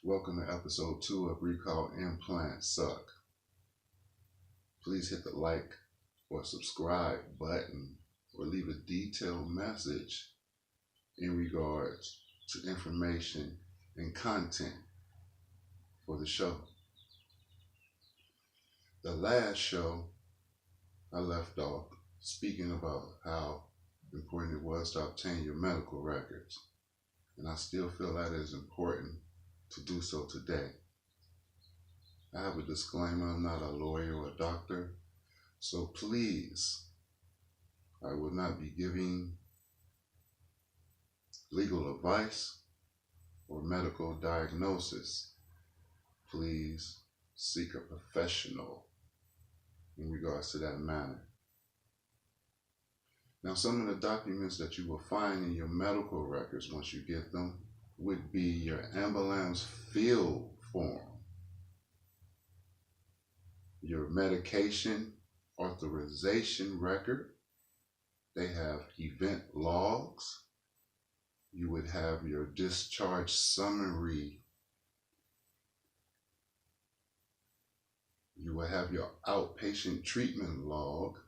Welcome to episode 2 of Recall Implants Suck. Please hit the like or subscribe button or leave a detailed message in regards to information and content for the show. The last show, I left off speaking about how important it was to obtain your medical records, and I still feel that is important to do so today. I have a disclaimer, I'm not a lawyer or a doctor, so please, I will not be giving legal advice or medical diagnosis. Please seek a professional in regards to that matter. Now, some of the documents that you will find in your medical records once you get them would be your ambulance field form, your medication authorization record. They have event logs. You would have your discharge summary. You will have your outpatient treatment log.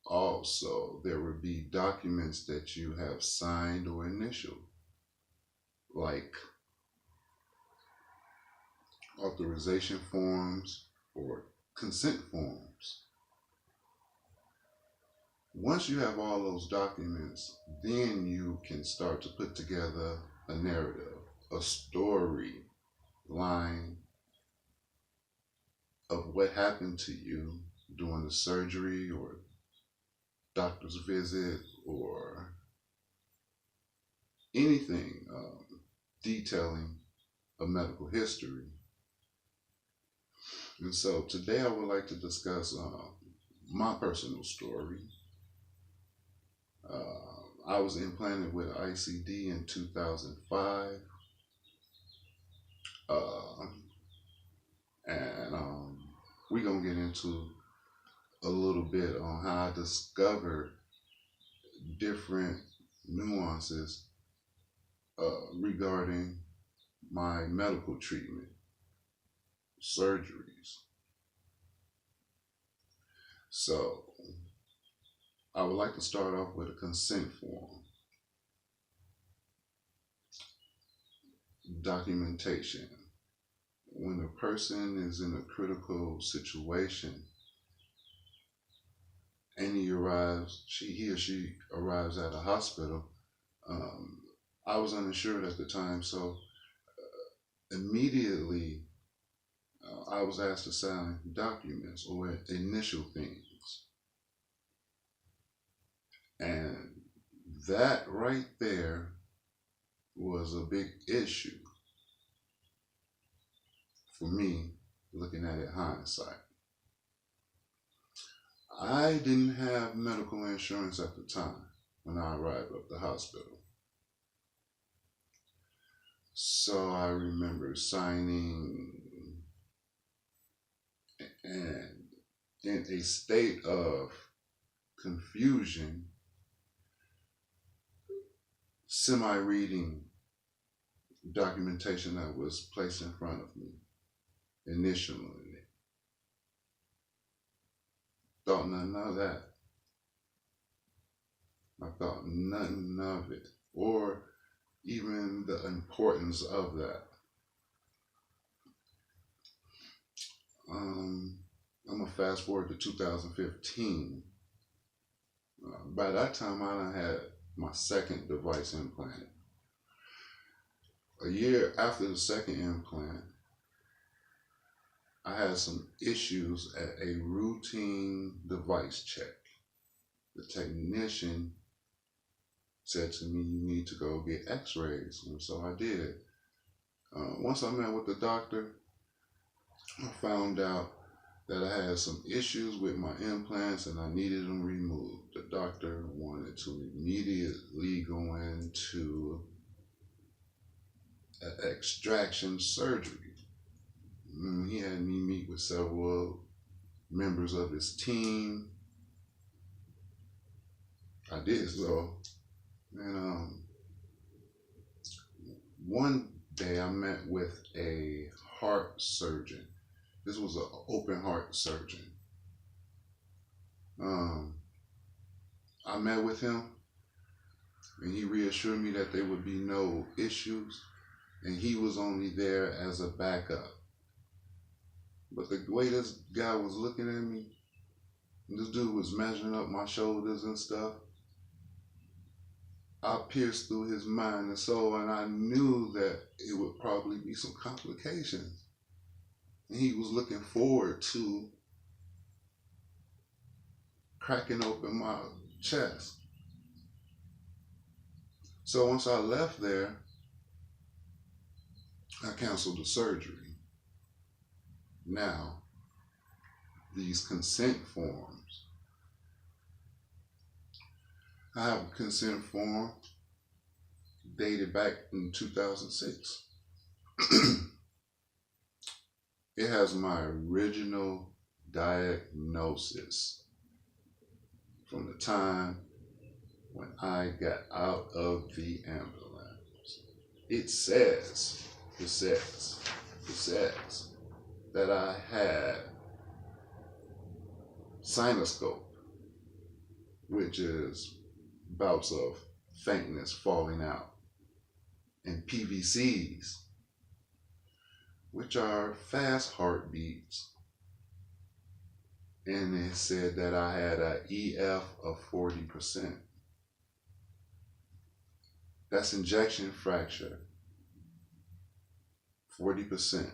Also, there would be documents that you have signed or initialed, like authorization forms or consent forms. Once you have all those documents, then you can start to put together a narrative, a story line of what happened to you during the surgery or doctor's visit or anything detailing a medical history. And so today I would like to discuss my personal story. I was implanted with ICD in 2005. We're going to get into a little bit on how I discovered different nuances regarding my medical treatment, surgeries. So I would like to start off with a consent form. Documentation. When a person is in a critical situation and he or she arrives at a hospital, I was uninsured at the time, so immediately I was asked to sign documents or initial things. And that right there was a big issue for me, looking at it hindsight. I didn't have medical insurance at the time when I arrived at the hospital. So I remember signing and in a state of confusion, semi-reading documentation that was placed in front of me initially. Thought nothing of that. I thought nothing of it, or even the importance of that. I'm gonna fast forward to 2015. By that time, I done had my second device implanted. A year after the second implant, I had some issues at a routine device check. The technician said to me, you need to go get x-rays, and so I did. Once I met with the doctor, I found out that I had some issues with my implants and I needed them removed. The doctor wanted to immediately go into an extraction surgery. He had me meet with several members of his team. I did so, and one day I met with a heart surgeon. This was an open heart surgeon. I met with him and he reassured me that there would be no issues and he was only there as a backup. But the way this guy was looking at me, this dude was measuring up my shoulders and stuff, I pierced through his mind and soul, and I knew that it would probably be some complications. And he was looking forward to cracking open my chest. So once I left there, I canceled the surgery. Now, these consent forms. I have a consent form dated back in 2006. It has my original diagnosis from the time when I got out of the ambulance. It says that I had sinoscope, which is bouts of faintness, falling out, and PVCs, which are fast heartbeats. And it said that I had an EF of 40%. That's injection fracture, 40%.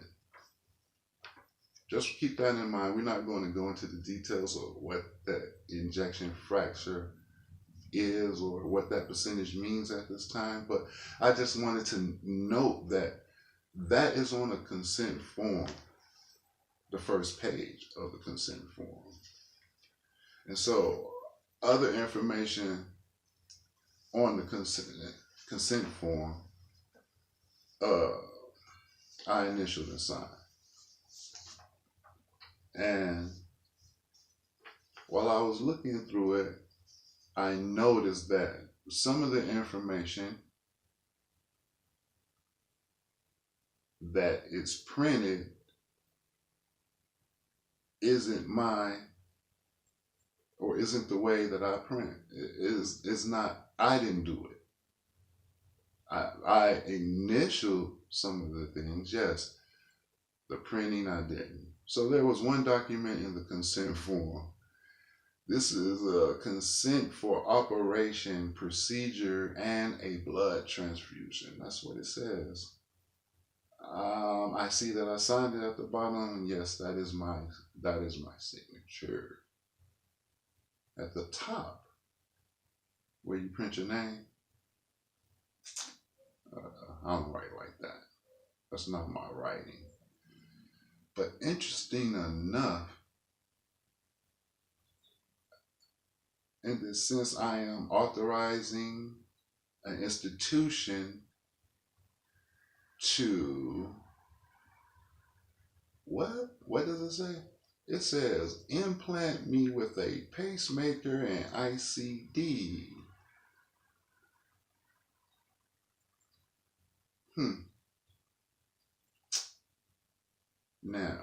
Just keep that in mind. We're not going to go into the details of what that injection fracture is or what that percentage means at this time, but I just wanted to note that that is on a consent form, the first page of the consent form. And so other information on the consent form, I initialed and signed. And while I was looking through it, I noticed that some of the information that is printed isn't the way that I print. It's not, I didn't do it. I initialed some of the things, yes. The printing I didn't. So there was one document in the consent form. This is a consent for operation, procedure, and a blood transfusion. That's what it says. I see that I signed it at the bottom, and yes, that is my signature. At the top, where you print your name, I don't write like that. That's not my writing. But interesting enough, in this sense, I am authorizing an institution to, what does it say? It says, implant me with a pacemaker and ICD. Now,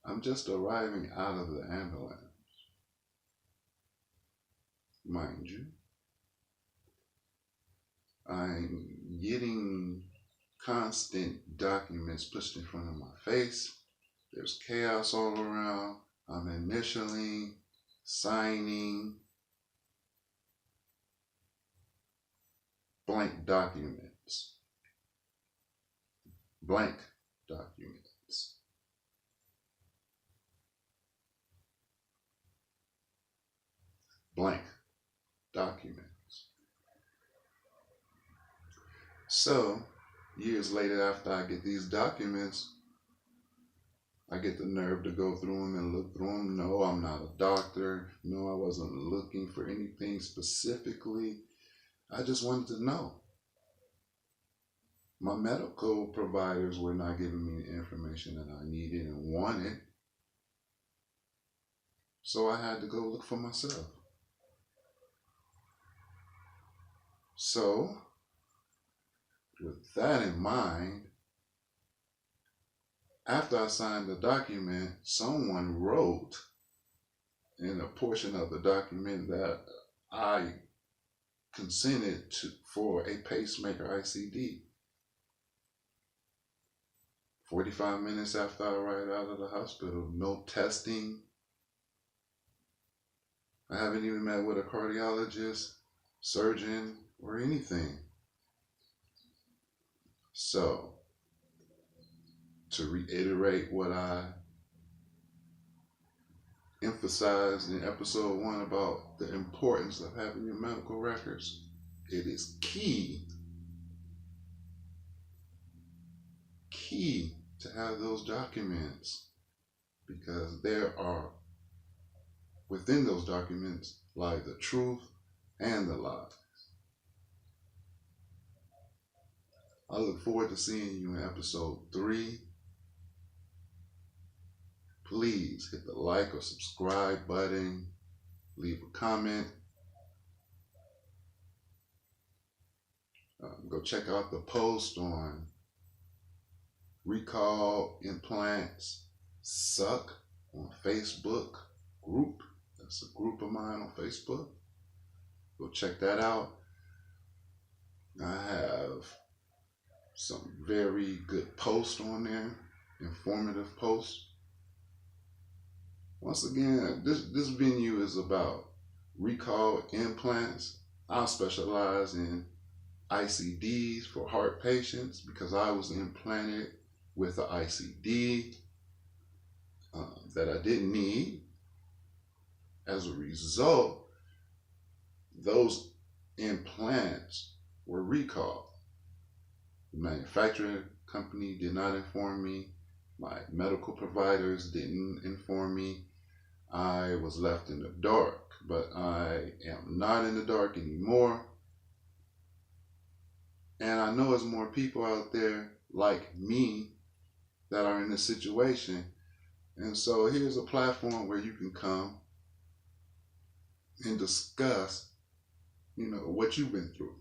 I'm just arriving out of the ambulance, mind you. I'm getting constant documents pushed in front of my face. There's chaos all around. I'm initialing, signing, blank documents. Blank documents. Blank documents. So, years later, after I get these documents, I get the nerve to go through them and look through them. No, I'm not a doctor. No, I wasn't looking for anything specifically. I just wanted to know. My medical providers were not giving me the information that I needed and wanted. So I had to go look for myself. So, with that in mind, after I signed the document, someone wrote in a portion of the document that I consented for a pacemaker ICD. 45 minutes after I arrived out of the hospital, no testing. I haven't even met with a cardiologist, surgeon, or anything. So, to reiterate what I emphasized in episode 1 about the importance of having your medical records, it is key to have those documents, because there are, within those documents lie the truth and the lies. I look forward to seeing you in episode 3. Please hit the like or subscribe button, leave a comment. Go check out the post on recall implants suck on Facebook group. That's a group of mine on Facebook. Go check that out. I have some very good posts on there, informative posts. Once again, this venue is about recall implants. I specialize in ICDs for heart patients because I was implanted with an ICD that I didn't need. As a result, those implants were recalled. The manufacturing company did not inform me. My medical providers didn't inform me. I was left in the dark, but I am not in the dark anymore. And I know there's more people out there like me that are in this situation. And so here's a platform where you can come and discuss, what you've been through.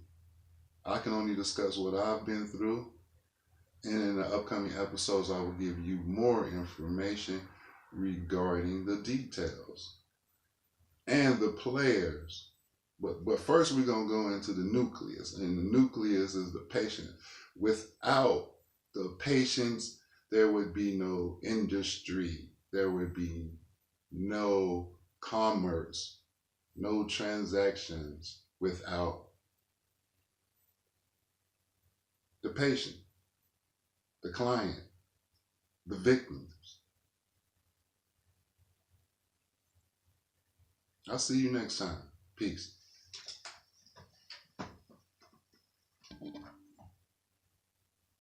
I can only discuss what I've been through. And in the upcoming episodes, I will give you more information regarding the details and the players. But first, we're going to go into the nucleus. And the nucleus is the patient. Without the patients, there would be no industry. There would be no commerce, no transactions without the patient, the client, the victims. I'll see you next time. Peace.